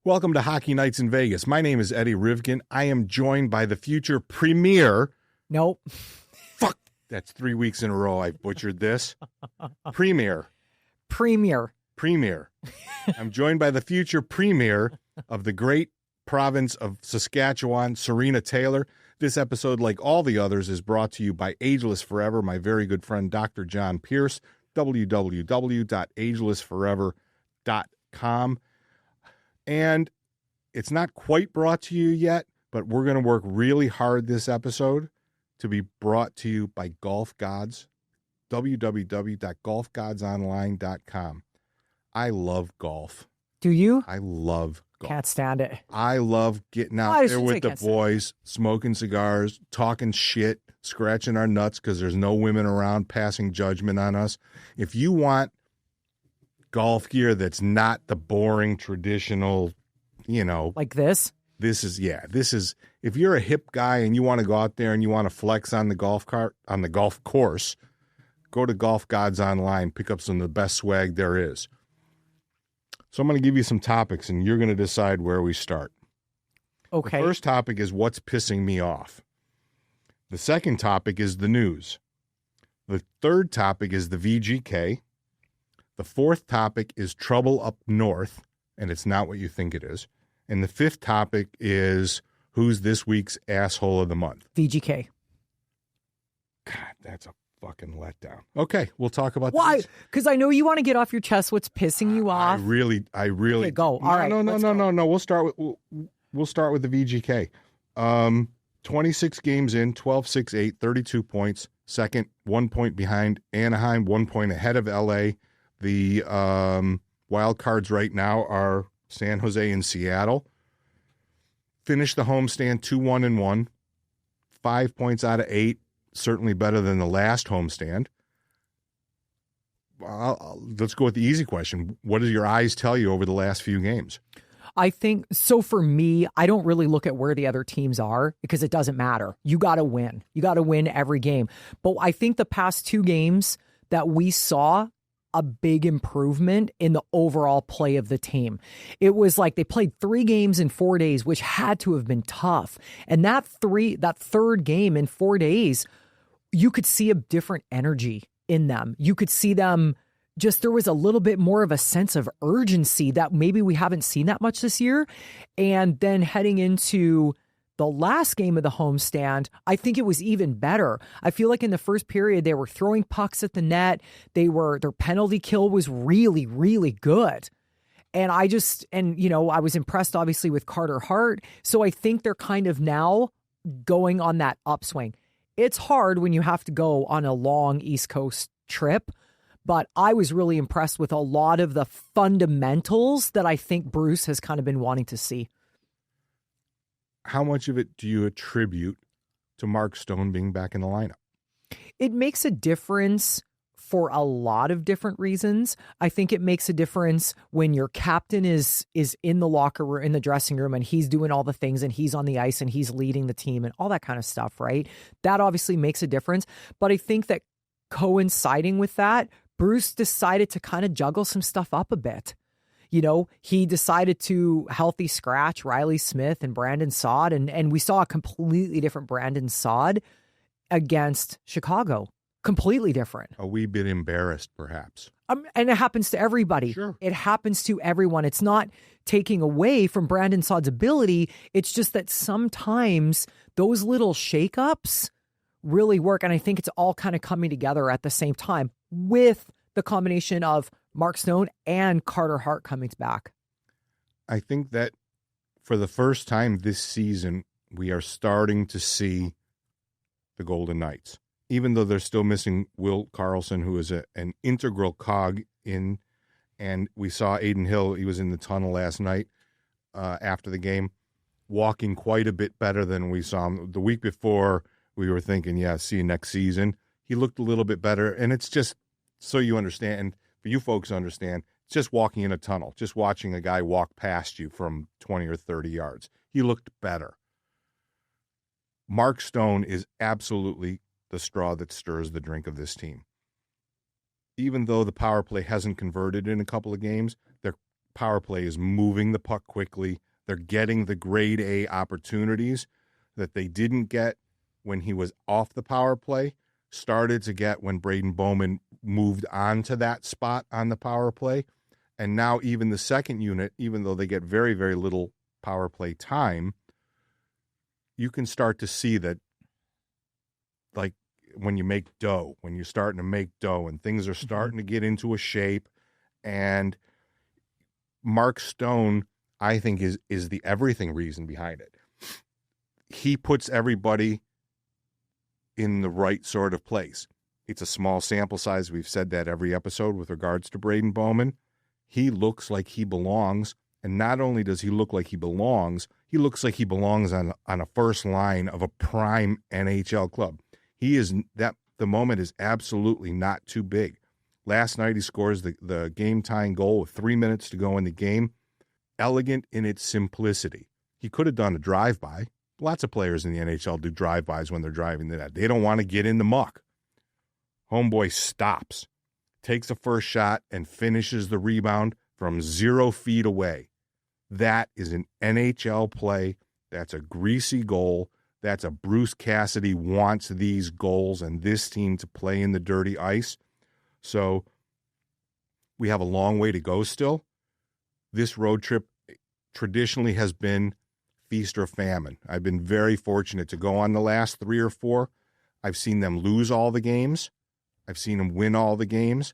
Welcome to Hockey Nights in Vegas. My name is Eddie Rivkin. I am joined by the future premier. Nope. Fuck. That's 3 weeks in a row I've butchered this. Premier. I'm joined by the future premier of the great province of Saskatchewan, Sarina Taylor. This episode, like all the others, is brought to you by Ageless Forever, my very good friend, Dr. John Pierce, www.agelessforever.com. And it's not quite brought to you yet, but we're going to work really hard this episode to be brought to you by Golf Gods, www.golfgodsonline.com. I love golf. Do you? I love golf. Can't stand it. I love getting out there with the boys, smoking cigars, talking shit, scratching our nuts because there's no women around passing judgment on us. If you want golf gear that's not the boring traditional, like this. This is if you're a hip guy and you want to go out there and you want to flex on the golf course, go to Golf Gods Online, pick up some of the best swag there is. So I'm going to give you some topics and you're going to decide where we start. Okay. The first topic is what's pissing me off. The second topic is the news. The third topic is the VGK. The fourth topic is trouble up north, and it's not what you think it is. And the fifth topic is who's this week's asshole of the month. VGK. God, that's a fucking letdown. Okay, we'll talk about why? Because I know you want to get off your chest what's pissing you off. I really. Okay, go. All right. No. We'll start with the VGK. 26 games in, 12-6-8, 32 points. Second, 1 point behind Anaheim, 1 point ahead of LA. The wild cards right now are San Jose and Seattle. Finished the homestand 2-1-1, 5 points out of 8, certainly better than the last homestand. Let's go with the easy question. What do your eyes tell you over the last few games? I think, so for me, I don't really look at where the other teams are because it doesn't matter. You got to win. You got to win every game. But I think the past 2 games that we saw a big improvement in the overall play of the team. It was like they played 3 games in 4 days, which had to have been tough. And that third game in 4 days, you could see a different energy in them. You could see them there was a little bit more of a sense of urgency that maybe we haven't seen that much this year. And then heading into the last game of the homestand, I think it was even better. I feel like in the first period, they were throwing pucks at the net. Their penalty kill was really, really good. And I was impressed obviously with Carter Hart. So I think they're kind of now going on that upswing. It's hard when you have to go on a long East Coast trip, but I was really impressed with a lot of the fundamentals that I think Bruce has kind of been wanting to see. How much of it do you attribute to Mark Stone being back in the lineup? It makes a difference for a lot of different reasons. I think it makes a difference when your captain is in the locker room, in the dressing room, and he's doing all the things and he's on the ice and he's leading the team and all that kind of stuff, right? That obviously makes a difference. But I think that coinciding with that, Bruce decided to kind of juggle some stuff up a bit. He decided to healthy scratch Riley Smith and Brandon Saad, and we saw a completely different Brandon Saad against Chicago. Completely different. A wee bit embarrassed, perhaps. And it happens to everybody. Sure. It happens to everyone. It's not taking away from Brandon Saad's ability. It's just that sometimes those little shakeups really work, and I think it's all kind of coming together at the same time with the combination of Mark Stone and Carter Hart coming back. I think that for the first time this season, we are starting to see the Golden Knights, even though they're still missing Will Carlson, who is an integral cog in, and we saw Aiden Hill, he was in the tunnel last night after the game, walking quite a bit better than we saw him. The week before, we were thinking, see you next season. He looked a little bit better, and it's just so you understand, and for you folks to understand, it's just walking in a tunnel, just watching a guy walk past you from 20 or 30 yards. He looked better. Mark Stone is absolutely the straw that stirs the drink of this team. Even though the power play hasn't converted in a couple of games, they're power play is moving the puck quickly. They're getting the grade A opportunities that they didn't get when he was off the power play, started to get when Braden Bowman moved on to that spot on the power play. And now even the second unit, even though they get very, very little power play time, you can start to see that, like when you make dough, when you're starting to make dough and things are starting to get into a shape. And Mark Stone, I think, is the everything reason behind it. He puts everybody in the right sort of place. It's a small sample size. We've said that every episode with regards to Braden Bowman. He looks like he belongs. And not only does he look like he looks like he belongs on a first line of a prime NHL club. He is that the moment is absolutely not too big. Last night he scores the game-tying goal with 3 minutes to go in the game. Elegant in its simplicity. He could have done a drive-by. Lots of players in the NHL do drive-bys when they're driving the net. They don't want to get in the muck. Homeboy stops, takes a first shot, and finishes the rebound from 0 feet away. That is an NHL play. That's a greasy goal. That's a Bruce Cassidy wants these goals and this team to play in the dirty ice. So we have a long way to go still. This road trip traditionally has been feast or famine. I've been very fortunate to go on the last 3 or 4. I've seen them lose all the games. I've seen them win all the games.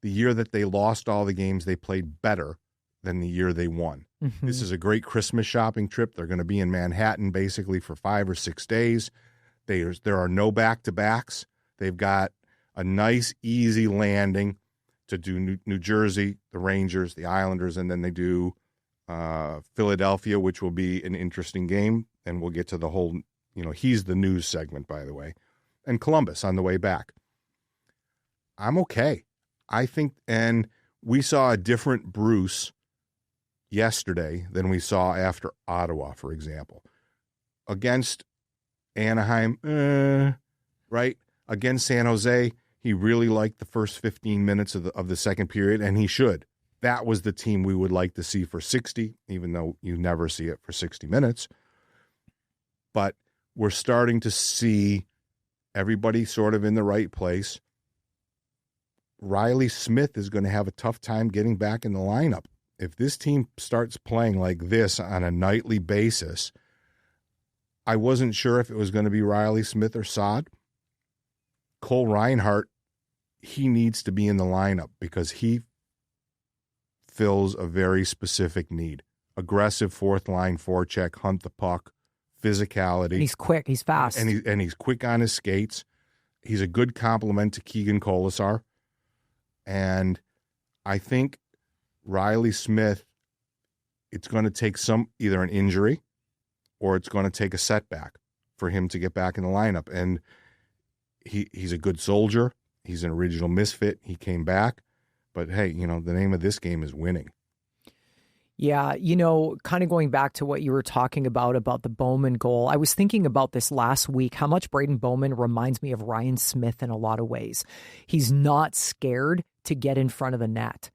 The year that they lost all the games, they played better than the year they won. Mm-hmm. This is a great Christmas shopping trip. They're going to be in Manhattan basically for 5 or 6 days. There are no back-to-backs. They've got a nice, easy landing to do New Jersey, the Rangers, the Islanders, and then they do Philadelphia, which will be an interesting game. And we'll get to the whole, he's the news segment, by the way. And Columbus on the way back. I'm okay. I think, and we saw a different Bruce yesterday than we saw after Ottawa, for example. Against Anaheim, right? Against San Jose, he really liked the first 15 minutes of the second period, and he should. That was the team we would like to see for 60, even though you never see it for 60 minutes. But we're starting to see everybody sort of in the right place. Riley Smith is going to have a tough time getting back in the lineup. If this team starts playing like this on a nightly basis, I wasn't sure if it was going to be Riley Smith or Saad. Cole Reinhardt, he needs to be in the lineup because he fills a very specific need. Aggressive fourth line forecheck, hunt the puck, physicality. And he's quick, he's fast. And he's quick on his skates. He's a good complement to Keegan Colasar. And I think Riley Smith, it's going to take either an injury or it's going to take a setback for him to get back in the lineup. And he's a good soldier. He's an original misfit. He came back. But, hey, the name of this game is winning. Yeah, kind of going back to what you were talking about the Bowman goal, I was thinking about this last week, how much Braden Bowman reminds me of Ryan Smith in a lot of ways. He's not scared to get in front of the net.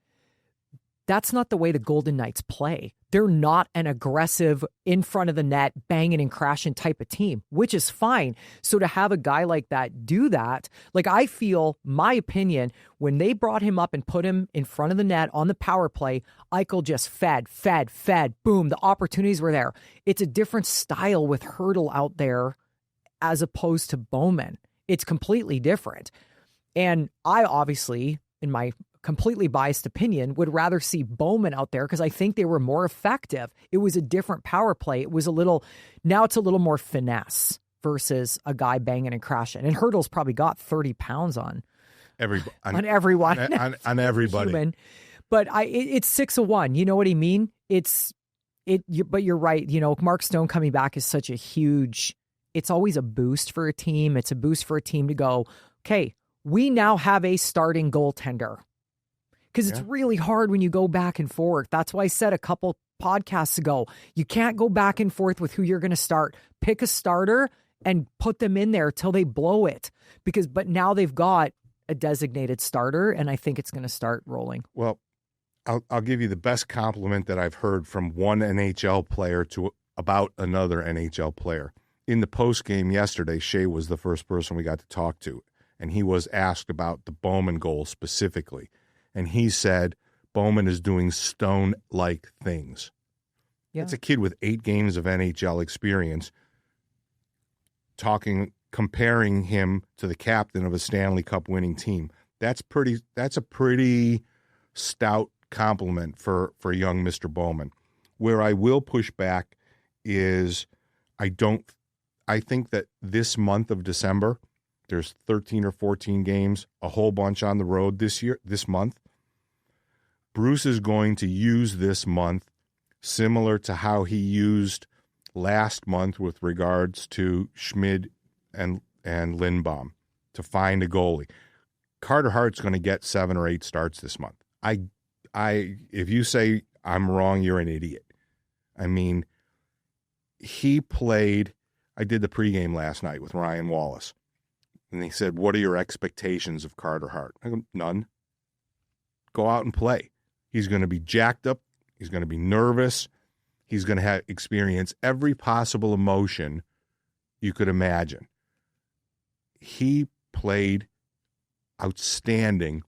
That's not the way the Golden Knights play. They're not an aggressive, in front of the net, banging and crashing type of team, which is fine. So to have a guy like that do that, I feel, my opinion, when they brought him up and put him in front of the net on the power play, Eichel just fed, boom, the opportunities were there. It's a different style with Hurdle out there as opposed to Bowman. It's completely different. And I obviously, in my completely biased opinion, would rather see Bowman out there because I think they were more effective. It was a different power play. Now it's a little more finesse versus a guy banging and crashing. And Hurdle's probably got 30 pounds on everyone. On everybody. Human. But it's 6-1. You know what I mean? But you're right. Mark Stone coming back is such a huge, it's always a boost for a team. It's a boost for a team to go, okay, we now have a starting goaltender. Because it's really hard when you go back and forth. That's why I said a couple podcasts ago, you can't go back and forth with who you're going to start. Pick a starter and put them in there till they blow it. But now they've got a designated starter, and I think it's going to start rolling. Well, I'll give you the best compliment that I've heard from one NHL player to about another NHL player. In the post game yesterday, Shea was the first person we got to talk to, and he was asked about the Bowman goal specifically, and he said Bowman is doing stone-like things. Yeah. It's a kid with 8 games of NHL experience comparing him to the captain of a Stanley Cup winning team. That's a pretty stout compliment for young Mr. Bowman. Where I will push back is I think that this month of December, there's 13 or 14 games, a whole bunch on the road this month. Bruce is going to use this month similar to how he used last month with regards to Schmid and Lindbaum to find a goalie. Carter Hart's going to get 7 or 8 starts this month. If you say I'm wrong, you're an idiot. I mean, he played. I did the pregame last night with Ryan Wallace, and he said, "What are your expectations of Carter Hart?" I go, "None. Go out and play. He's going to be jacked up. He's going to be nervous. He's going to experience every possible emotion you could imagine." He played outstanding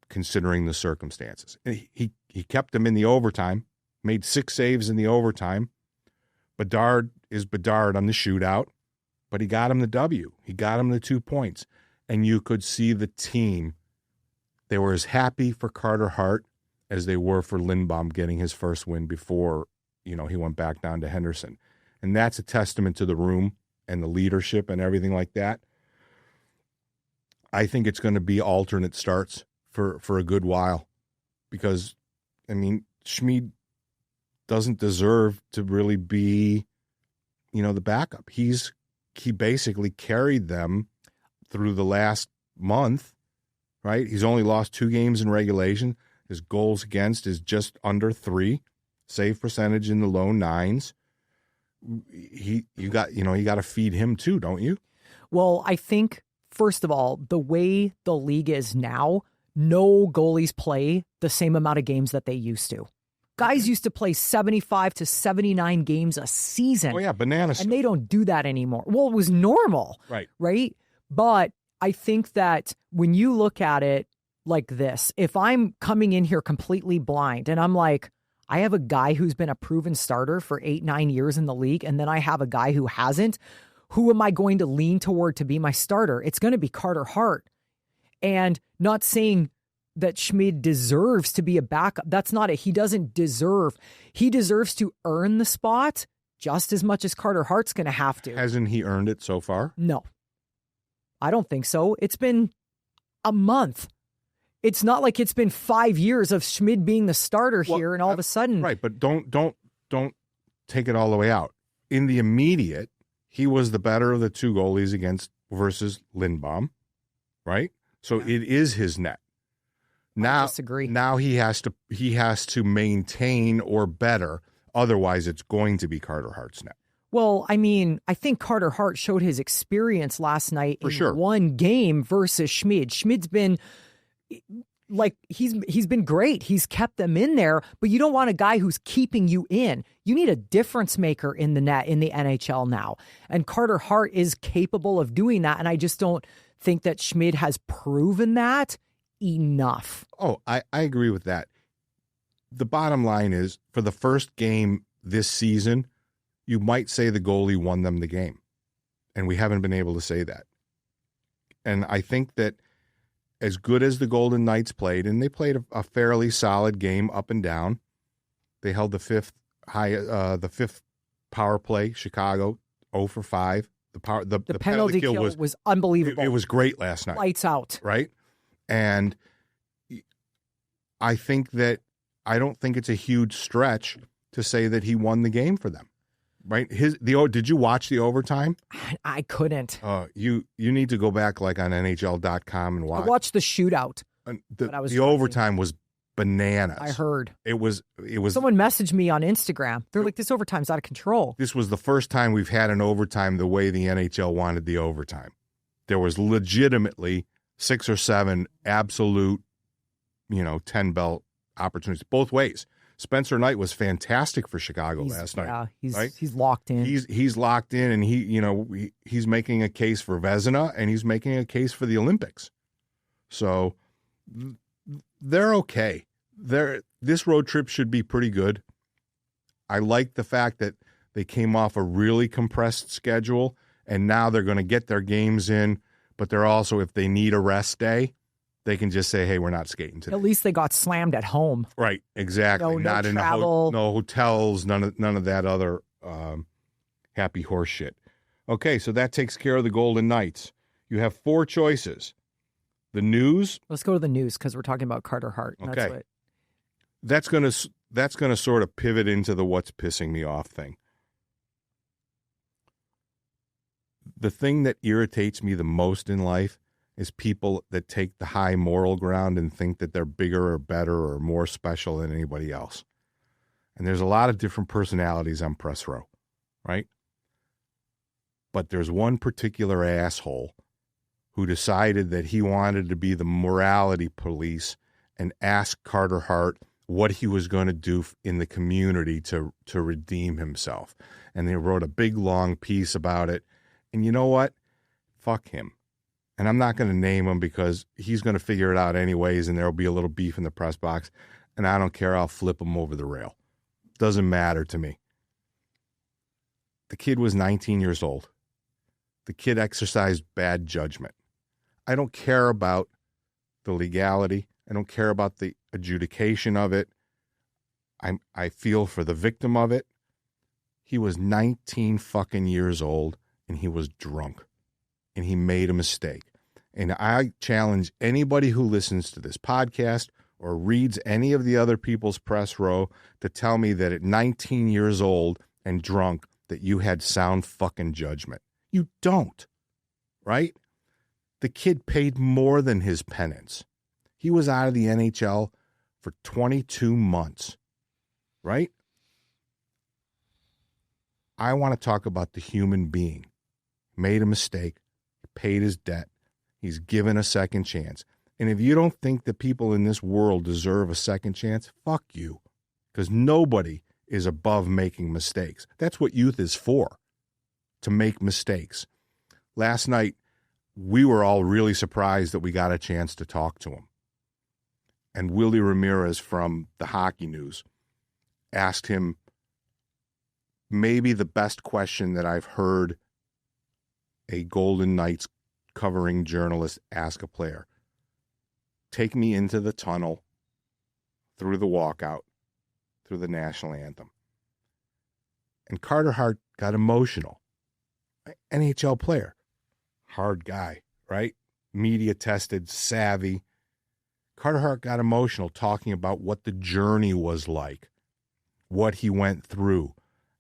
considering the circumstances. He kept them in the overtime, made 6 saves in the overtime. Bedard is Bedard on the shootout, but he got him the W. He got him the 2 points. And you could see the team. They were as happy for Carter Hart as they were for Lindbaum getting his first win before, he went back down to Henderson. And that's a testament to the room and the leadership and everything like that. I think it's going to be alternate starts for a good while because, Schmid doesn't deserve to really be, the backup. He basically carried them through the last month, right? He's only lost 2 games in regulation. His goals against is just under 3, save percentage in the low 9s. You got to feed him too, don't you? Well, I think first of all, the way the league is now, no goalies play the same amount of games that they used to. Guys used to play 75 to 79 games a season. Oh, yeah, bananas. And they don't do that anymore. Well, it was normal. Right? But I think that when you look at it like this, if I'm coming in here completely blind and I'm like, I have a guy who's been a proven starter for 8-9 years in the league, and then I have a guy who hasn't, who am I going to lean toward to be my starter? It's going to be Carter Hart. And not saying that Schmid deserves to be a backup. That's not it. He doesn't deserve. He deserves to earn the spot just as much as Carter Hart's going to have to. Hasn't he earned it so far? No. I don't think so. It's been a month. It's not like it's been 5 years of Schmid being the starter here and all of a sudden. Right, but don't take it all the way out. In the immediate, he was the better of the 2 goalies versus Lindbaum, right? So it is his net. Now, I disagree. Now he has to maintain or better. Otherwise, it's going to be Carter Hart's net. Well, I think Carter Hart showed his experience last night in one game versus Schmid. Schmid's been he's been great. He's kept them in there, but you don't want a guy who's keeping you in. You need a difference maker in the net in the NHL now. And Carter Hart is capable of doing that. And I just don't think that Schmid has proven that enough. Oh, I agree with that. The bottom line is, for the first game this season, you might say the goalie won them the game. And we haven't been able to say that. And I think that as good as the Golden Knights played, and they played a fairly solid game up and down, they held the fifth power play, Chicago, 0 for 5. The penalty kill was unbelievable. It was great last night. Lights out. Right? And I don't think it's a huge stretch to say that he won the game for them. Right? Did you watch the overtime? I couldn't. You need to go back on NHL.com and watch. I watched the shootout. The overtime was bananas. I heard. It was. Someone messaged me on Instagram. They're like, "This overtime's out of control." This was the first time we've had an overtime the way the NHL wanted the overtime. There was legitimately 6 or 7 absolute, 10 belt opportunities both ways. Spencer Knight was fantastic for Chicago last night. Yeah, right? He's locked in. He's locked in, and he's making a case for Vezina, and he's making a case for the Olympics. So they're okay. This road trip should be pretty good. I like the fact that they came off a really compressed schedule, and now they're going to get their games in, but they're also, if they need a rest day, they can just say, hey, we're not skating today. At least they got slammed at home. Right, exactly. No travel. No hotels, none of that other happy horse shit. Okay, so that takes care of the Golden Knights. You have 4 choices. The news. Let's go to the news because we're talking about Carter Hart. Okay. That's gonna sort of pivot into the what's pissing me off thing. The thing that irritates me the most in life is people that take the high moral ground and think that they're bigger or better or more special than anybody else. And there's a lot of different personalities on press row, right? But there's one particular asshole who decided that he wanted to be the morality police and ask Carter Hart what he was going to do in the community to redeem himself. And they wrote a big, long piece about it. And you know what? Fuck him. And I'm not going to name him because he's going to figure it out anyways, and there will be a little beef in the press box. And I don't care. I'll flip him over the rail. Doesn't matter to me. The kid was 19 years old. The kid exercised bad judgment. I don't care about the legality. I don't care about the adjudication of it. I feel for the victim of it. He was 19 fucking years old, and he was drunk. And he made a mistake. And I challenge anybody who listens to this podcast or reads any of the other people's press row to tell me that at 19 years old and drunk that you had sound fucking judgment. You don't, right? The kid paid more than his penance. He was out of the NHL for 22 months, right? I want to talk about the human being. Made a mistake, paid his debt. He's given a second chance. And if you don't think that people in this world deserve a second chance, fuck you. Because nobody is above making mistakes. That's what youth is for, to make mistakes. Last night, we were all really surprised that we got a chance to talk to him. And Willie Ramirez from the Hockey News asked him maybe the best question that I've heard a Golden Knights covering journalist ask a player. Take me into the tunnel, through the walkout, through the national anthem. And Carter Hart got emotional. NHL player. Hard guy, right? Media tested, savvy. Carter Hart got emotional talking about what the journey was like, what he went through,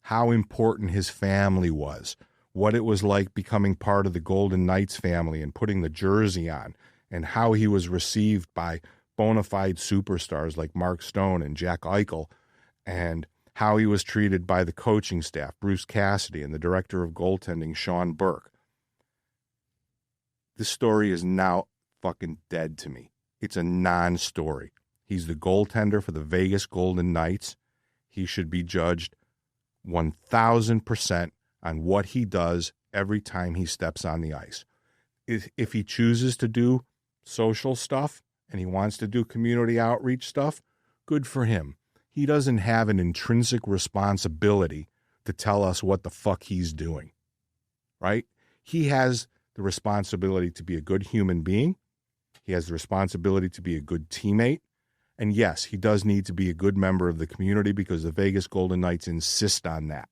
how important his family was, what it was like becoming part of the Golden Knights family and putting the jersey on, and how he was received by bona fide superstars like Mark Stone and Jack Eichel, and how he was treated by the coaching staff, Bruce Cassidy, and the director of goaltending, Sean Burke. This story is now fucking dead to me. It's a non-story. He's the goaltender for the Vegas Golden Knights. He should be judged 1,000% on what he does every time he steps on the ice. If he chooses to do social stuff and he wants to do community outreach stuff, good for him. He doesn't have an intrinsic responsibility to tell us what the fuck he's doing, right? He has the responsibility to be a good human being. He has the responsibility to be a good teammate. And yes, he does need to be a good member of the community because the Vegas Golden Knights insist on that.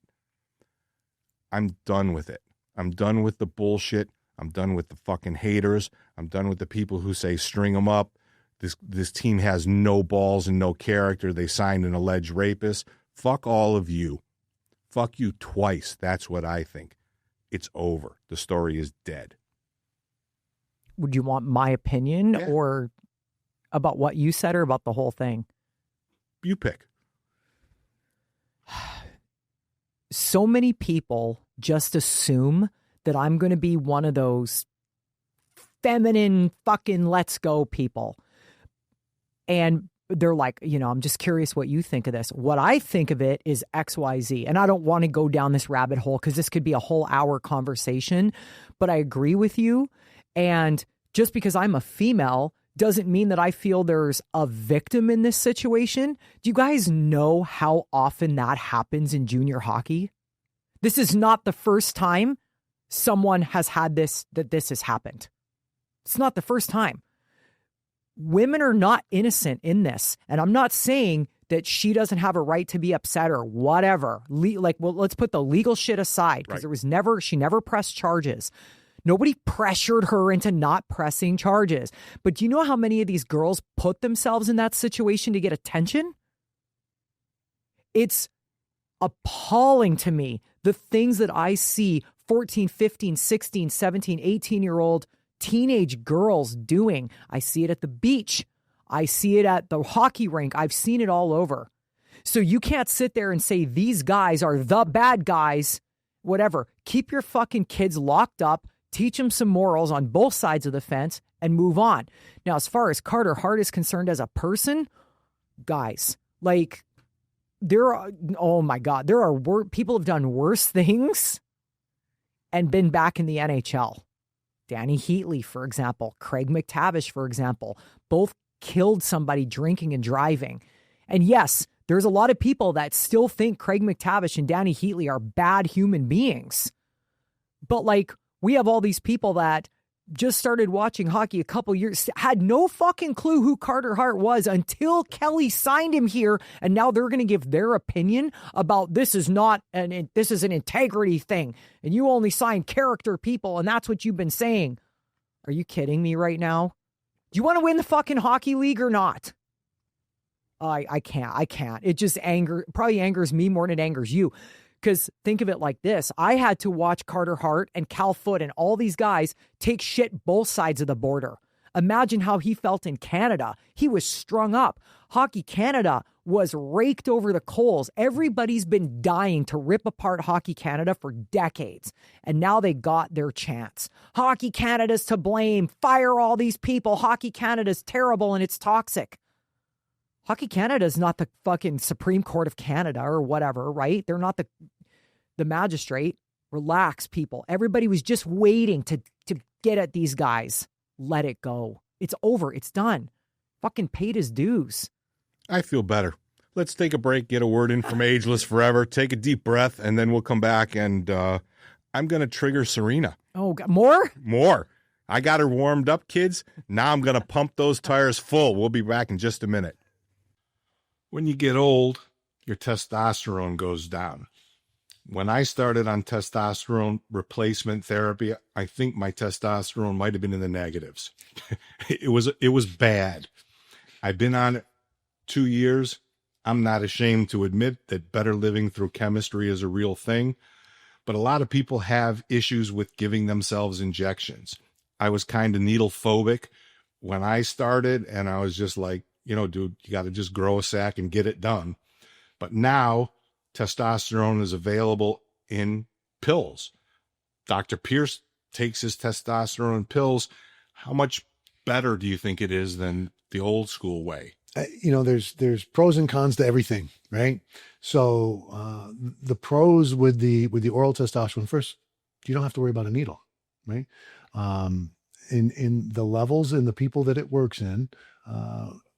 I'm done with it. I'm done with the bullshit. I'm done with the fucking haters. I'm done with the people who say string them up. This team has no balls and no character. They signed an alleged rapist. Fuck all of you. Fuck you twice. That's what I think. It's over. The story is dead. Would you want my opinion or about what you said or about the whole thing? You pick. So many people just assume that I'm going to be one of those feminine fucking let's go people. And they're like, I'm just curious what you think of this. What I think of it is XYZ. And I don't want to go down this rabbit hole because this could be a whole hour conversation, but I agree with you. And just because I'm a female doesn't mean that I feel there's a victim in this situation. Do you guys know how often that happens in junior hockey? This is not the first time someone has had this has happened. It's not the first time. Women are not innocent in this. And I'm not saying that she doesn't have a right to be upset or whatever. Let's put the legal shit aside because she never pressed charges. Nobody pressured her into not pressing charges. But do you know how many of these girls put themselves in that situation to get attention? It's appalling to me, the things that I see 14, 15, 16, 17, 18-year-old teenage girls doing. I see it at the beach. I see it at the hockey rink. I've seen it all over. So you can't sit there and say these guys are the bad guys, whatever. Keep your fucking kids locked up, teach them some morals on both sides of the fence, and move on. Now, as far as Carter Hart is concerned as a person, guys, oh my God, people have done worse things and been back in the NHL. Danny Heatley, for example, Craig McTavish, for example, both killed somebody drinking and driving. And yes, there's a lot of people that still think Craig McTavish and Danny Heatley are bad human beings. But we have all these people that just started watching hockey a couple years, had no fucking clue who Carter Hart was until Kelly signed him here. And now they're going to give their opinion about this is an integrity thing. And you only sign character people. And that's what you've been saying. Are you kidding me right now? Do you want to win the fucking hockey league or not? I can't. It just probably angers me more than it angers you. Because think of it like this. I had to watch Carter Hart and Cal Foote and all these guys take shit both sides of the border. Imagine how he felt in Canada. He was strung up. Hockey Canada was raked over the coals. Everybody's been dying to rip apart Hockey Canada for decades. And now they got their chance. Hockey Canada's to blame. Fire all these people. Hockey Canada's terrible and it's toxic. Hockey Canada is not the fucking Supreme Court of Canada or whatever, right? They're not the magistrate. Relax, people. Everybody was just waiting to get at these guys. Let it go. It's over. It's done. Fucking paid his dues. I feel better. Let's take a break, get a word in from Ageless Forever, take a deep breath, and then we'll come back and I'm going to trigger Sarina. Oh, more? More. I got her warmed up, kids. Now I'm going to pump those tires full. We'll be back in just a minute. When you get old, your testosterone goes down. When I started on testosterone replacement therapy, I think my testosterone might have been in the negatives. It was bad. I've been on it 2 years. I'm not ashamed to admit that better living through chemistry is a real thing, but a lot of people have issues with giving themselves injections. I was kind of needle phobic when I started, and I was just like, dude, you got to just grow a sack and get it done. But now testosterone is available in pills. Dr. Pierce takes his testosterone pills. How much better do you think it is than the old school way? There's pros and cons to everything, right? So the pros with the oral testosterone, first, you don't have to worry about a needle, right? In the levels and the people that it works in,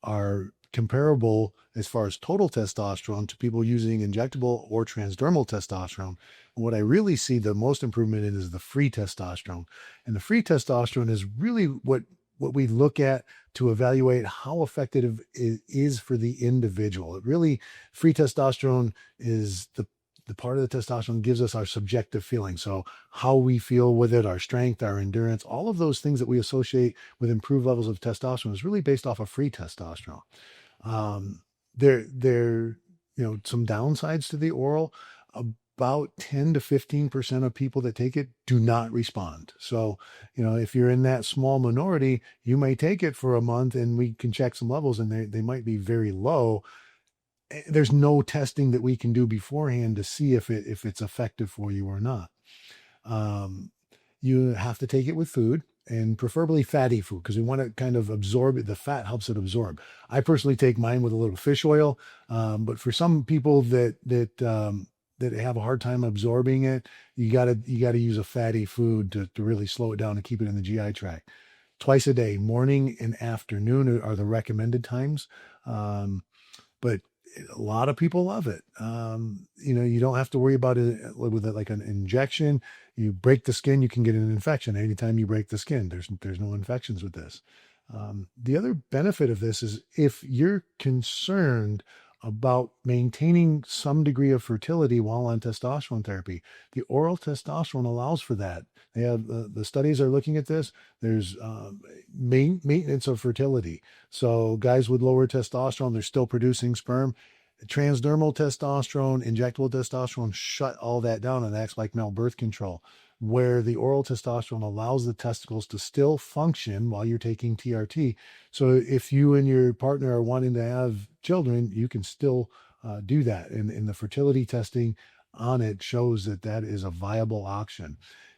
are comparable as far as total testosterone to people using injectable or transdermal testosterone. What I really see the most improvement in is the free testosterone. And the free testosterone is really what we look at to evaluate how effective it is for the individual. It really, free testosterone is the part of the testosterone gives us our subjective feeling. So how we feel with it, our strength, our endurance, all of those things that we associate with improved levels of testosterone is really based off of free testosterone. There, some downsides to the oral. About 10 to 15% of people that take it do not respond. So, if you're in that small minority, you may take it for a month and we can check some levels and they might be very low. There's no testing that we can do beforehand to see if it's effective for you or not. You have to take it with food. and preferably fatty food, because we want to kind of absorb it. The fat helps it absorb. I personally take mine with a little fish oil, but for some people that have a hard time absorbing it, you gotta use a fatty food to really slow it down and keep it in the GI tract. Twice a day, morning and afternoon are the recommended times. But a lot of people love it. You don't have to worry about it with it like an injection. You break the skin, you can get an infection. Anytime you break the skin, there's no infections with this. The other benefit of this is if you're concerned about maintaining some degree of fertility while on testosterone therapy, the oral testosterone allows for that. They have the studies are looking at this. There's maintenance of fertility. So guys with lower testosterone, they're still producing sperm. Transdermal testosterone, injectable testosterone shut all that down and acts like male birth control, where the oral testosterone allows the testicles to still function while you're taking TRT. So if you and your partner are wanting to have children, you can still do that. And the fertility testing on it shows that is a viable option.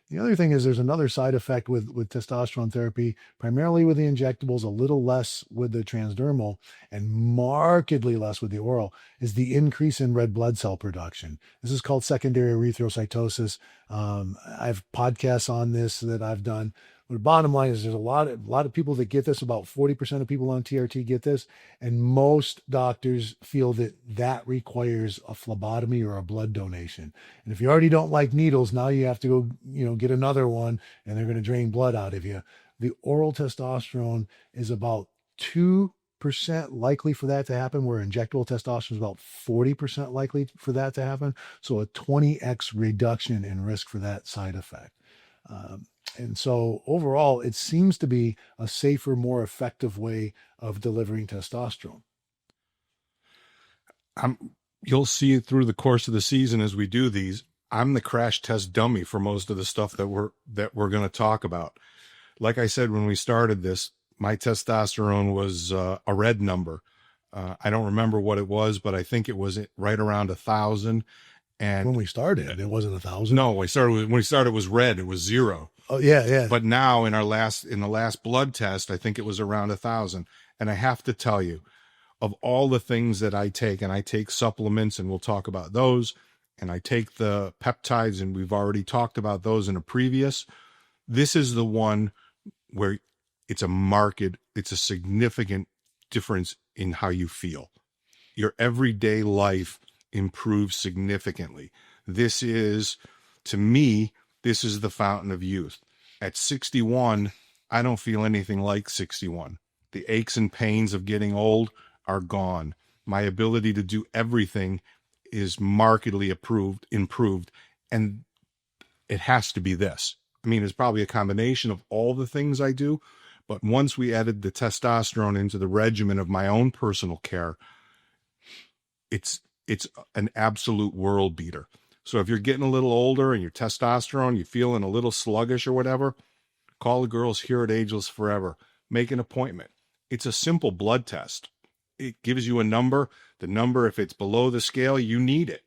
The other thing is there's another side effect with testosterone therapy, primarily with the injectables, a little less with the transdermal, and markedly less with the oral, is the increase in red blood cell production. This is called secondary erythrocytosis. I have podcasts on this that I've done. But the bottom line is there's a lot of people that get this. About 40% of people on TRT get this, and most doctors feel that requires a phlebotomy or a blood donation. And if you already don't like needles, now you have to go, get another one, and they're going to drain blood out of you. The oral testosterone is about 2% likely for that to happen, where injectable testosterone is about 40% likely for that to happen. So a 20x reduction in risk for that side effect. And so overall, it seems to be a safer, more effective way of delivering testosterone. You'll see it through the course of the season as we do these. I'm the crash test dummy for most of the stuff that we're going to talk about. Like I said, when we started this, my testosterone was a red number. I don't remember what it was, but I think it was right around 1,000. And when we started, it wasn't 1,000. No, when we started, it was red. It was 0. Oh yeah. But now in the last blood test, I think it was around 1,000. And I have to tell you, of all the things that I take, and I take supplements, and we'll talk about those, and I take the peptides, and we've already talked about those in a previous. This is the one where it's a significant difference in how you feel. Your everyday life improves significantly. This is, to me, this is the fountain of youth. At 61, I don't feel anything like 61. The aches and pains of getting old are gone. My ability to do everything is markedly improved, and it has to be this. I mean, it's probably a combination of all the things I do, but once we added the testosterone into the regimen of my own personal care, it's an absolute world beater. So if you're getting a little older and your testosterone, you're feeling a little sluggish or whatever, call the girls here at Ageless Forever. Make an appointment. It's a simple blood test. It gives you a number. The number, if it's below the scale, you need it.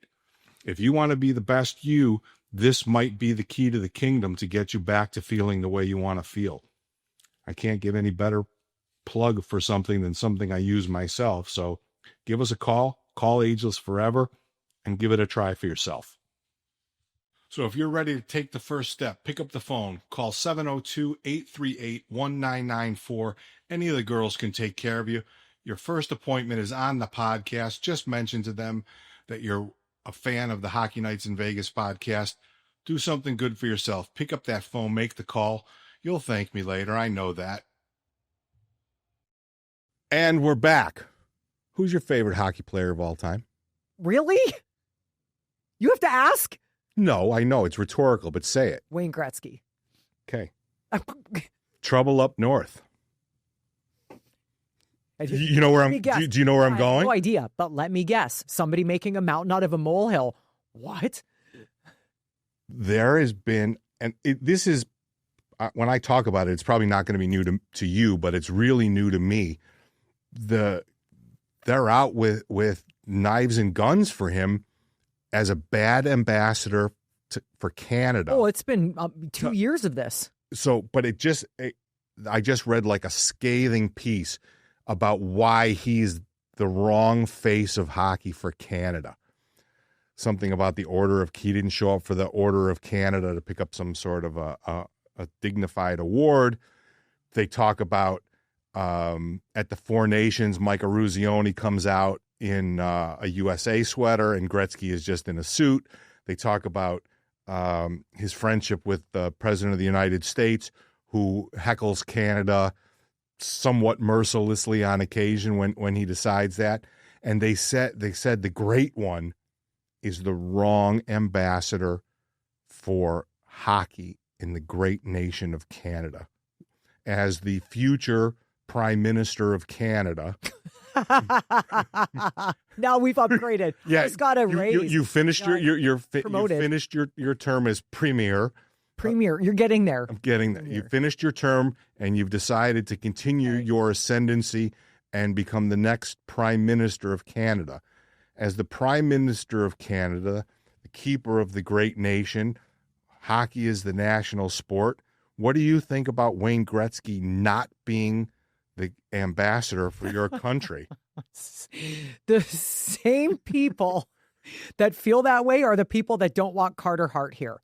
If you want to be the best you, this might be the key to the kingdom to get you back to feeling the way you want to feel. I can't give any better plug for something than something I use myself. So give us a call Ageless Forever, and give it a try for yourself. So if you're ready to take the first step, pick up the phone, call 702-838-1994. Any of the girls can take care of you. Your first appointment is on the podcast. Just mention to them that you're a fan of the Hockey Nights in Vegas podcast. Do something good for yourself. Pick up that phone, make the call. You'll thank me later. I know that. And we're back. Who's your favorite hockey player of all time? Really? You have to ask? No, I know. It's rhetorical, but say it. Wayne Gretzky. Okay. Trouble up north. You know where I'm do you know where I'm going? No idea, but let me guess. Somebody making a mountain out of a molehill. What? There has been, and this is, when I talk about it, it's probably not going to be new to you, but it's really new to me. They're out with knives and guns for him as a bad ambassador for Canada. Oh, it's been 2 years of this. but I just read like a scathing piece about why he's the wrong face of hockey for Canada. Something about the Order of, he didn't show up for the Order of Canada to pick up some sort of a dignified award. They talk about at the Four Nations, Mike Eruzione comes out in a USA sweater and Gretzky is just in a suit. They talk about his friendship with the President of the United States, who heckles Canada somewhat mercilessly on occasion when he decides that. And they said the great one is the wrong ambassador for hockey in the great nation of Canada. As the future Prime Minister of Canada. Now we've upgraded. Yeah, just got a raise. You finished you finished your term as Premier. Premier, you're getting there. I'm getting there. You finished your term and you've decided to continue your ascendancy and become the next Prime Minister of Canada. As the Prime Minister of Canada, the keeper of the great nation, hockey is the national sport. What do you think about Wayne Gretzky not being the ambassador for your country? The same people that feel that way are the people that don't want Carter Hart here.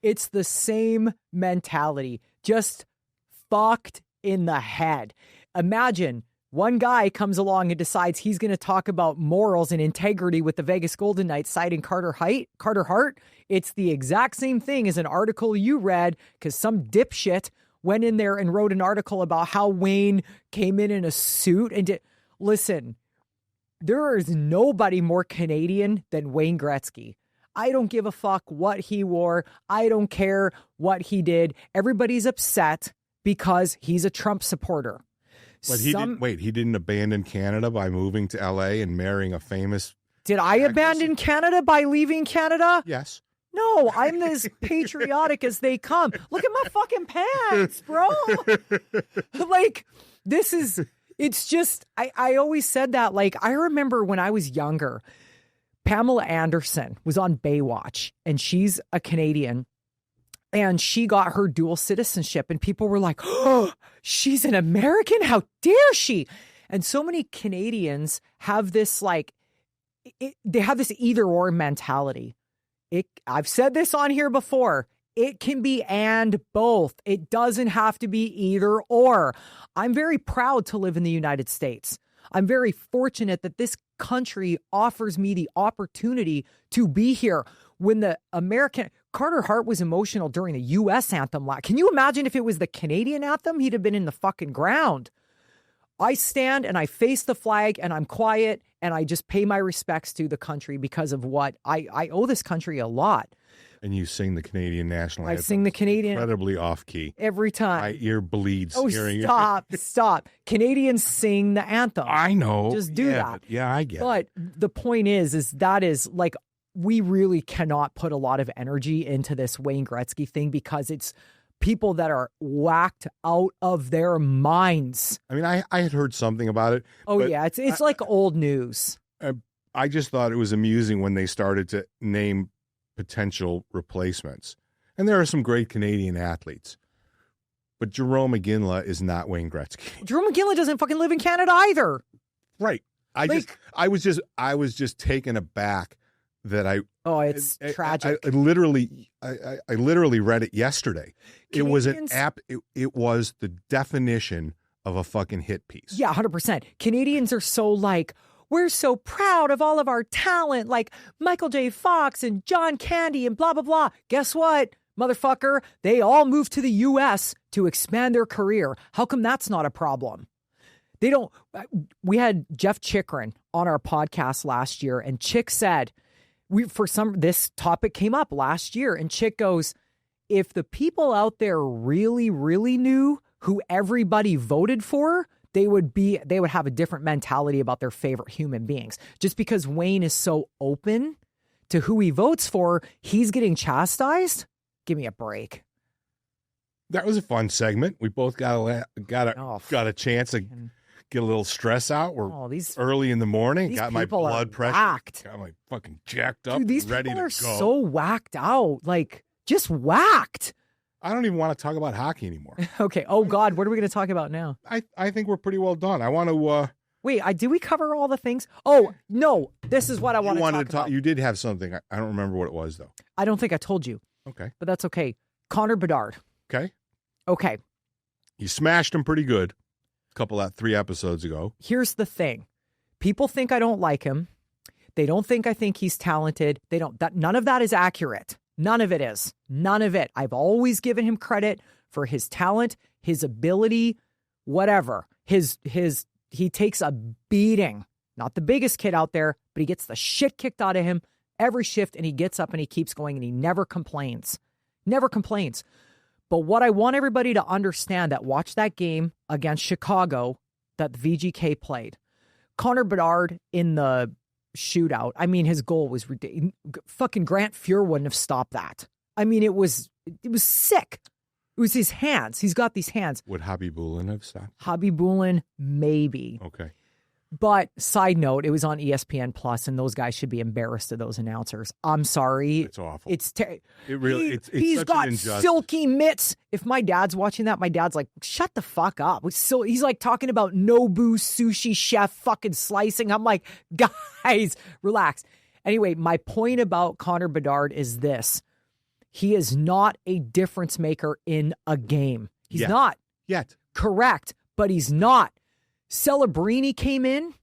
It's the same mentality, just fucked in the head. Imagine one guy comes along and decides he's going to talk about morals and integrity with the Vegas Golden Knights, citing Carter Hart. It's the exact same thing as an article you read because some dipshit went in there and wrote an article about how Wayne came in a suit and did. Listen, there is nobody more Canadian than Wayne Gretzky. I don't give a fuck what he wore. I don't care what he did. Everybody's upset because he's a Trump supporter. But he didn't abandon Canada by moving to LA and marrying a famous. Did I abandon Canada by leaving Canada? Yes. No, I'm as patriotic as they come. Look at my fucking pants, bro. Like, it's just, I always said that. Like, I remember when I was younger, Pamela Anderson was on Baywatch and she's a Canadian. And she got her dual citizenship and people were like, oh, she's an American? How dare she? And so many Canadians have this they have this either or mentality. I've said this on here before. It can be and both. It doesn't have to be either or. I'm very proud to live in the United States. I'm very fortunate that this country offers me the opportunity to be here. When the Carter Hart was emotional during the U.S. anthem. Can you imagine if it was the Canadian anthem? He'd have been in the fucking ground. I stand and I face the flag and I'm quiet and I just pay my respects to the country because of what I owe this country a lot. And you sing the Canadian national anthem. I sing the Canadian. Incredibly off key. Every time. My ear bleeds. Oh, stop. Canadians sing the anthem. I know. Just do that. Yeah, I get it. But the point is that is like, we really cannot put a lot of energy into this Wayne Gretzky thing because it's people that are whacked out of their minds. I mean, I had heard something about it. Oh, yeah. It's like old news. I just thought it was amusing when they started to name potential replacements. And there are some great Canadian athletes. But Jerome McGinley is not Wayne Gretzky. Jerome McGinley doesn't fucking live in Canada either. Right. I was just taken aback that it's tragic. I literally read it yesterday. It was it was the definition of a fucking hit piece. Yeah, 100%. Canadians are so like, we're so proud of all of our talent, like Michael J. Fox and John Candy and blah, blah, blah. Guess what, motherfucker? They all moved to the U.S. to expand their career. How come that's not a problem? We had Jeff Chikrin on our podcast last year, and Chick said, this topic came up last year, and Chick goes, if the people out there really, really knew who everybody voted for, they would have a different mentality about their favorite human beings. Just because Wayne is so open to who he votes for, he's getting chastised. Give me a break. That was a fun segment. We both got a chance to get a little stress out. We're early in the morning. Got my blood pressure. Whacked. Got my fucking jacked up. Dude, these ready people to are go. so whacked out. Like, just whacked. I don't even want to talk about hockey anymore. Okay. Oh, God. What are we going to talk about now? I think we're pretty well done. I want to... Wait, did we cover all the things? Oh, no. This is what I want to talk about. You did have something. I don't remember what it was, though. I don't think I told you. Okay. But that's okay. Connor Bedard. Okay. Okay. You smashed him pretty good three episodes ago. Here's the thing. People think I don't like him. They don't think I think he's talented. None of that is accurate. None of it is. None of it. I've always given him credit for his talent, his ability, whatever. He takes a beating. Not the biggest kid out there, but he gets the shit kicked out of him every shift, and he gets up and he keeps going, and he never complains. Never complains. But what I want everybody to understand that watch that game against Chicago that the VGK played, Connor Bedard in the shootout, I mean, his goal was ridiculous. Fucking Grant Fuhr wouldn't have stopped that. I mean, it was sick. It was his hands. He's got these hands. Would Hobby Bulin have stopped? Hobby Bulin, maybe. Okay. But side note, it was on ESPN Plus, and those guys should be embarrassed of those announcers. I'm sorry. It's awful. It's he's got silky mitts. If my dad's watching that, my dad's like, shut the fuck up. He's like talking about Nobu sushi chef fucking slicing. I'm like, guys, relax. Anyway, my point about Connor Bedard is this. He is not a difference maker in a game. He's not. Yet. Correct, but he's not. Celebrini came in,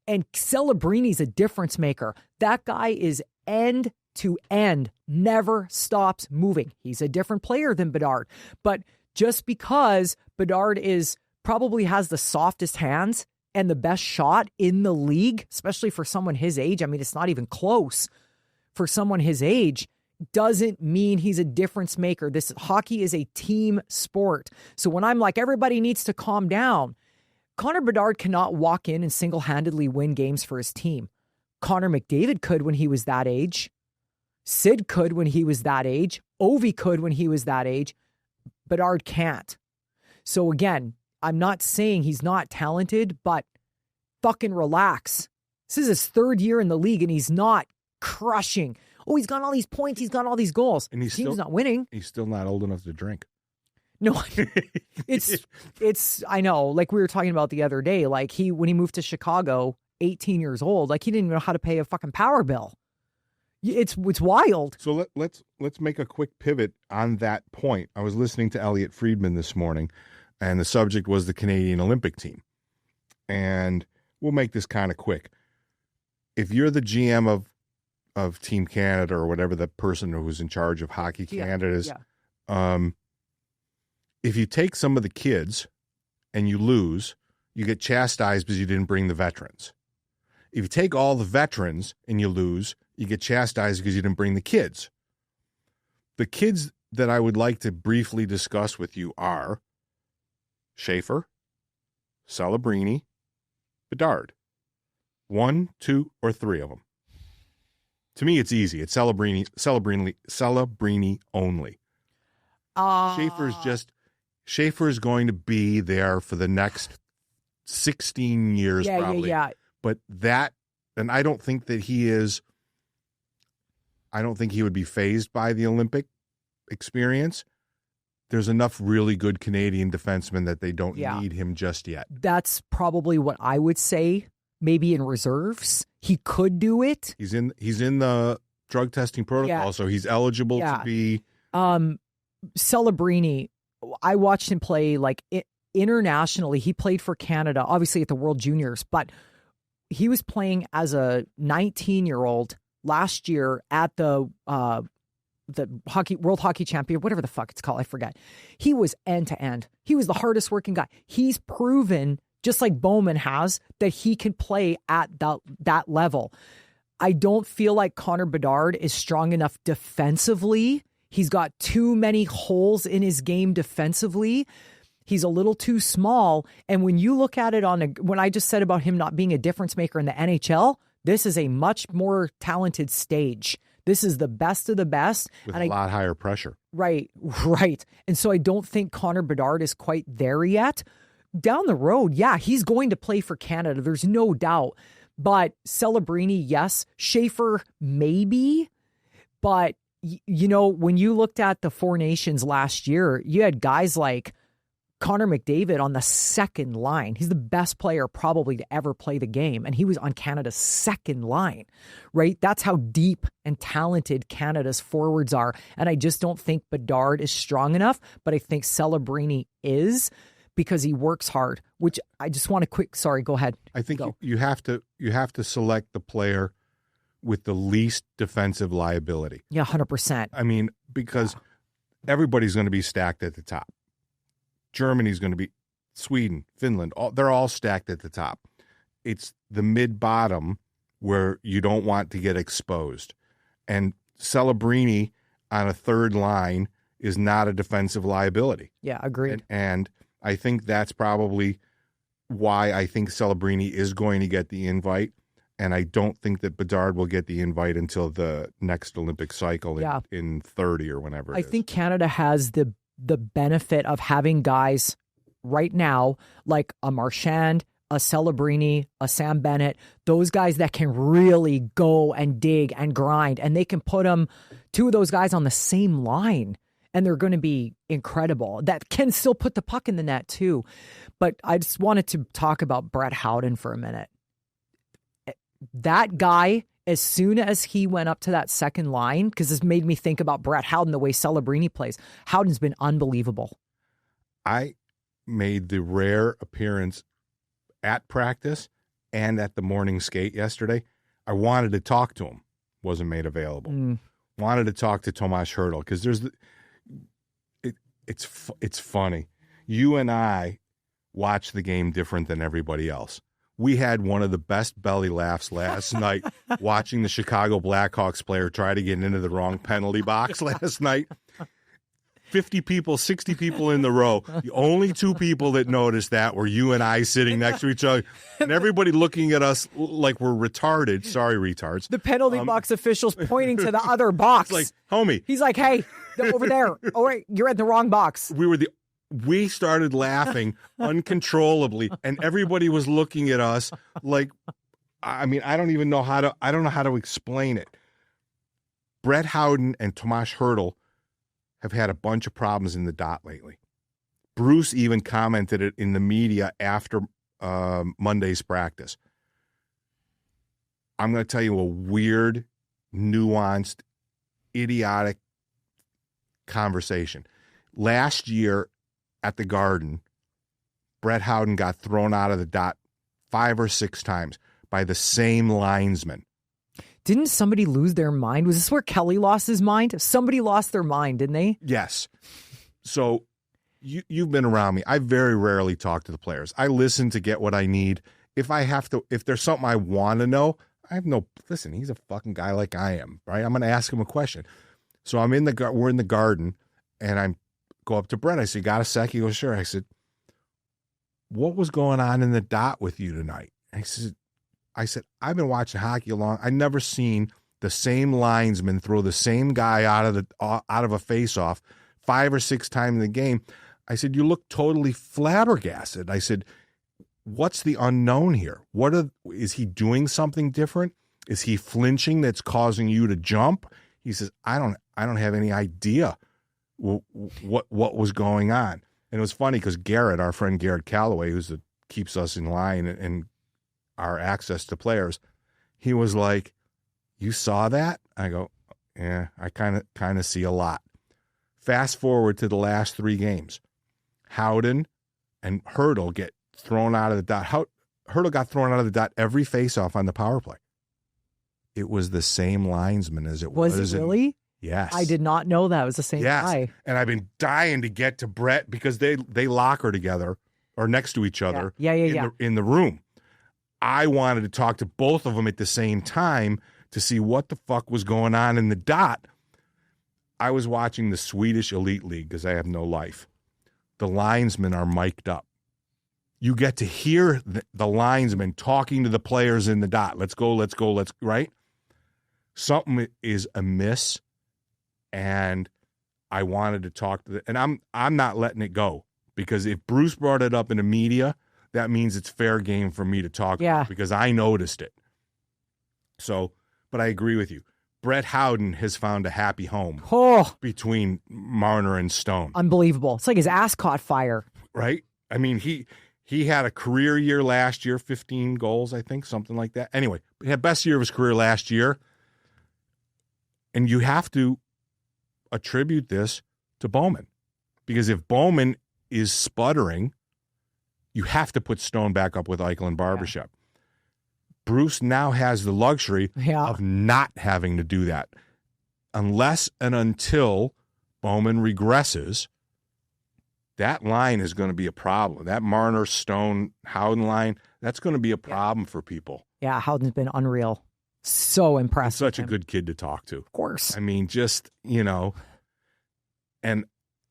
and Celebrini's a difference maker. That guy is end to end, never stops moving. He's a different player than Bedard. But just because Bedard probably has the softest hands and the best shot in the league, especially for someone his age, I mean, it's not even close for someone his age, doesn't mean he's a difference maker. Hockey is a team sport. So when I'm like, everybody needs to calm down, Connor Bedard cannot walk in and single-handedly win games for his team. Connor McDavid could when he was that age. Sid could when he was that age. Ovi could when he was that age. Bedard can't. So again, I'm not saying he's not talented, but fucking relax. This is his third year in the league, and he's not crushing. Oh, he's got all these points. He's got all these goals. And his team's not winning. He's still not old enough to drink. No, I know, like we were talking about the other day, like when he moved to Chicago, 18 years old, like he didn't even know how to pay a fucking power bill. It's wild. So let's make a quick pivot on that point. I was listening to Elliot Friedman this morning, and the subject was the Canadian Olympic team. And we'll make this kind of quick. If you're the GM of Team Canada, or whatever the person who's in charge of Hockey Canada is, if you take some of the kids and you lose, you get chastised because you didn't bring the veterans. If you take all the veterans and you lose, you get chastised because you didn't bring the kids. The kids that I would like to briefly discuss with you are Schaefer, Celebrini, Bedard. 1, 2, or 3 of them. To me, it's easy. It's Celebrini only. Schaefer is going to be there for the next 16 years, probably. Yeah. But and I don't think that he is. I don't think he would be fazed by the Olympic experience. There's enough really good Canadian defensemen that they don't need him just yet. That's probably what I would say. Maybe in reserves, he could do it. He's in the drug testing protocol, so he's eligible to be. Celebrini, I watched him play like internationally. He played for Canada, obviously at the World Juniors, but he was playing as a 19-year-old last year at the World Hockey Champion, whatever the fuck it's called, I forget. He was end to end. He was the hardest working guy. He's proven, just like Bowman has, that he can play at that level. I don't feel like Connor Bedard is strong enough defensively. He's got too many holes in his game defensively. He's a little too small. And when you look at it when I just said about him not being a difference maker in the NHL, this is a much more talented stage. This is the best of the best. With a lot higher pressure. Right. And so I don't think Connor Bedard is quite there yet. Down the road, he's going to play for Canada. There's no doubt. But Celebrini, yes. Schaefer, maybe. But When you looked at the Four Nations last year, you had guys like Connor McDavid on the second line. He's the best player probably to ever play the game, and he was on Canada's second line, right? That's how deep and talented Canada's forwards are, and I just don't think Bedard is strong enough, but I think Celebrini is, because he works hard, which I just want to sorry, go ahead. I think you have to select the player with the least defensive liability. Yeah, 100%. I mean, because everybody's going to be stacked at the top. Germany's going to be, Sweden, Finland, they're all stacked at the top. It's the mid-bottom where you don't want to get exposed. And Celebrini on a third line is not a defensive liability. Yeah, agreed. And I think that's probably why I think Celebrini is going to get the invite. And I don't think that Bedard will get the invite until the next Olympic cycle in 30 or whenever it is. I think Canada has the benefit of having guys right now like a Marchand, a Celebrini, a Sam Bennett, those guys that can really go and dig and grind, and they can put two of those guys on the same line, and they're going to be incredible. That can still put the puck in the net too. But I just wanted to talk about Brett Howden for a minute. That guy, as soon as he went up to that second line, because this made me think about Brett Howden, the way Celebrini plays. Howden's been unbelievable. I made the rare appearance at practice and at the morning skate yesterday. I wanted to talk to him. Wasn't made available. Wanted to talk to Tomas Hertl because it's funny. You and I watch the game different than everybody else. We had one of the best belly laughs last night watching the Chicago Blackhawks player try to get into the wrong penalty box last night. 50 people, 60 people in the row. The only two people that noticed that were you and I sitting next to each other, and everybody looking at us like we're retarded. Sorry, retards. The penalty box officials pointing to the other box. It's like, homie. He's like, hey, over there. Oh, wait, you're at the wrong box. We started laughing uncontrollably, and everybody was looking at us like, I mean, I don't know how to explain it. Brett Howden and Tomas Hertl have had a bunch of problems in the dot lately. Bruce even commented it in the media after Monday's practice. I'm going to tell you a weird, nuanced, idiotic conversation. Last year, at the Garden, Brett Howden got thrown out of the dot 5 or 6 times by the same linesman. Didn't somebody lose their mind? Was this where Kelly lost his mind? Somebody lost their mind, didn't they? Yes. So you've been around me. I very rarely talk to the players. I listen to get what I need. If there's something I want to know, listen, he's a fucking guy like I am, right? I'm going to ask him a question. So we're in the Garden, and I go up to Brett. I said, got a sec? He goes, sure. I said, what was going on in the dot with you tonight? I said, I've been watching hockey long. I've never seen the same linesman throw the same guy out of a face-off 5 or 6 times in the game. I said, you look totally flabbergasted. I said, what's the unknown here? Is he doing something different? Is he flinching that's causing you to jump? He says, I don't have any idea what was going on. And it was funny because Garrett, our friend Garrett Calloway, keeps us in line and our access to players, he was like, you saw that? I go, yeah, I kind of see a lot. Fast forward to the last 3 games. Howden and Hertl get thrown out of the dot. Hertl got thrown out of the dot every faceoff on the power play. It was the same linesman as it was. Was it really? Yes. I did not know that. It was the same guy. And I've been dying to get to Brett because they locker together or next to each other in the room. I wanted to talk to both of them at the same time to see what the fuck was going on in the dot. I was watching the Swedish Elite League because I have no life. The linesmen are mic'd up. You get to hear the linesmen talking to the players in the dot. Let's go, right? Something is amiss. And I wanted to talk to and I'm not letting it go, because if Bruce brought it up in the media, that means it's fair game for me to talk about because I noticed it. So, but I agree with you. Brett Howden has found a happy home Oh, between Marner and Stone. unbelievable. It's like his ass caught fire. Right? I mean, he had a career year last year, 15 goals, I think, something like that. Anyway, he had best year of his career last year. And you have to attribute this to Bowman. Because if Bowman is sputtering, you have to put Stone back up with Eichel and Barbashev. Yeah. Bruce now has the luxury of not having to do that. Unless and until Bowman regresses, that line is going to be a problem. That Marner, Stone, Howden line, that's going to be a problem for people. Yeah, Howden's been unreal. So impressive. Such a good kid to talk to. Of course. I mean, just, and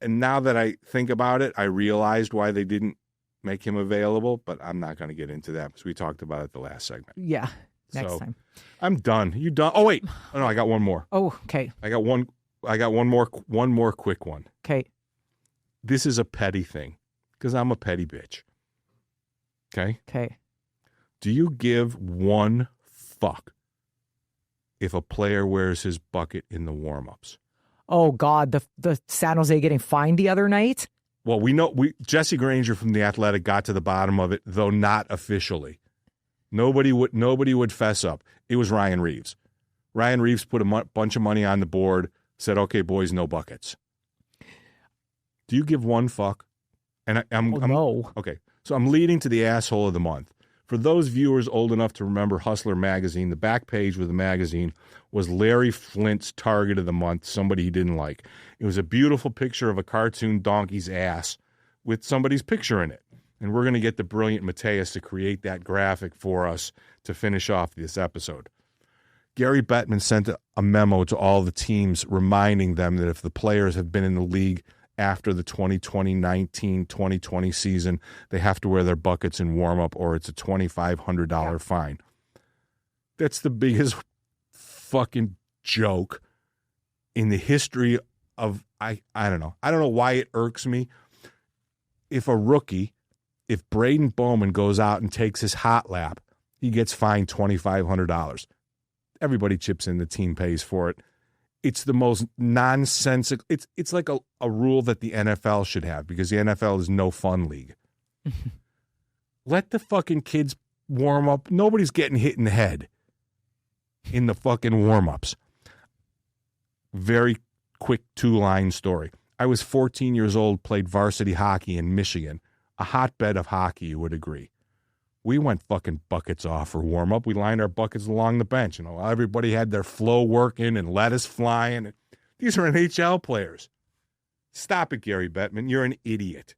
now that I think about it, I realized why they didn't make him available, but I'm not going to get into that because we talked about it the last segment. Yeah, next time. I'm done. You done? Oh, wait. Oh, no, I got one more. Oh, okay. I got one more quick one. Okay. This is a petty thing because I'm a petty bitch. Okay? Okay. Do you give one fuck if a player wears his bucket in the warm-ups? Oh, God, the San Jose getting fined the other night? Well, Jesse Granger from The Athletic got to the bottom of it, though not officially. Nobody would fess up. It was Ryan Reeves. Ryan Reeves put a bunch of money on the board, said, "Okay, boys, no buckets." Do you give one fuck? And no. Okay, so I'm leading to the asshole of the month. For those viewers old enough to remember Hustler magazine, the back page of the magazine was Larry Flint's target of the month, somebody he didn't like. It was a beautiful picture of a cartoon donkey's ass with somebody's picture in it. And we're going to get the brilliant Mateus to create that graphic for us to finish off this episode. Gary Bettman sent a memo to all the teams reminding them that if the players have been in the league after the 2019-2020 season, they have to wear their buckets in warm-up or it's a $2,500 fine. That's the biggest fucking joke in the history of, I don't know. I don't know why it irks me. If Braden Bowman goes out and takes his hot lap, he gets fined $2,500. Everybody chips in, the team pays for it. It's the most nonsensical. It's like a rule that the NFL should have because the NFL is no fun league. Let the fucking kids warm up. Nobody's getting hit in the head in the fucking warm-ups. Very quick 2-line story. I was 14 years old, played varsity hockey in Michigan, a hotbed of hockey, you would agree. We went fucking buckets off for warm-up. We lined our buckets along the bench. Everybody had their flow working and lettuce flying. These are NHL players. Stop it, Gary Bettman. You're an idiot.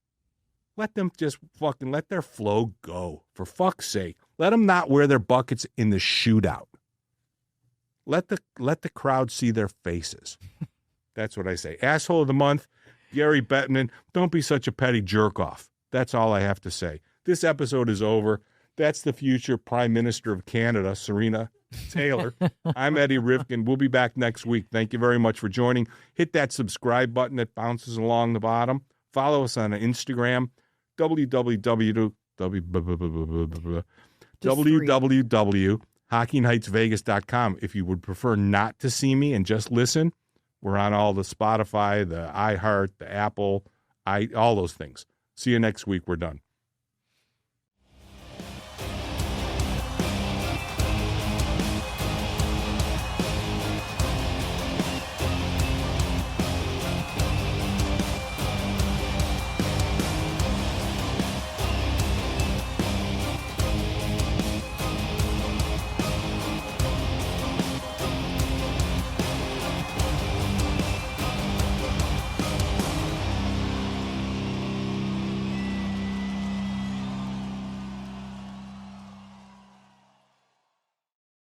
Let them just fucking let their flow go. For fuck's sake. Let them not wear their buckets in the shootout. Let the crowd see their faces. That's what I say. Asshole of the month, Gary Bettman. Don't be such a petty jerk-off. That's all I have to say. This episode is over. That's the future Prime Minister of Canada, Sarina Taylor. I'm Eddie Rivkin. We'll be back next week. Thank you very much for joining. Hit that subscribe button that bounces along the bottom. Follow us on Instagram, www.hockeynightsvegas.com. If you would prefer not to see me and just listen, we're on all the Spotify, the iHeart, the Apple, all those things. See you next week. We're done.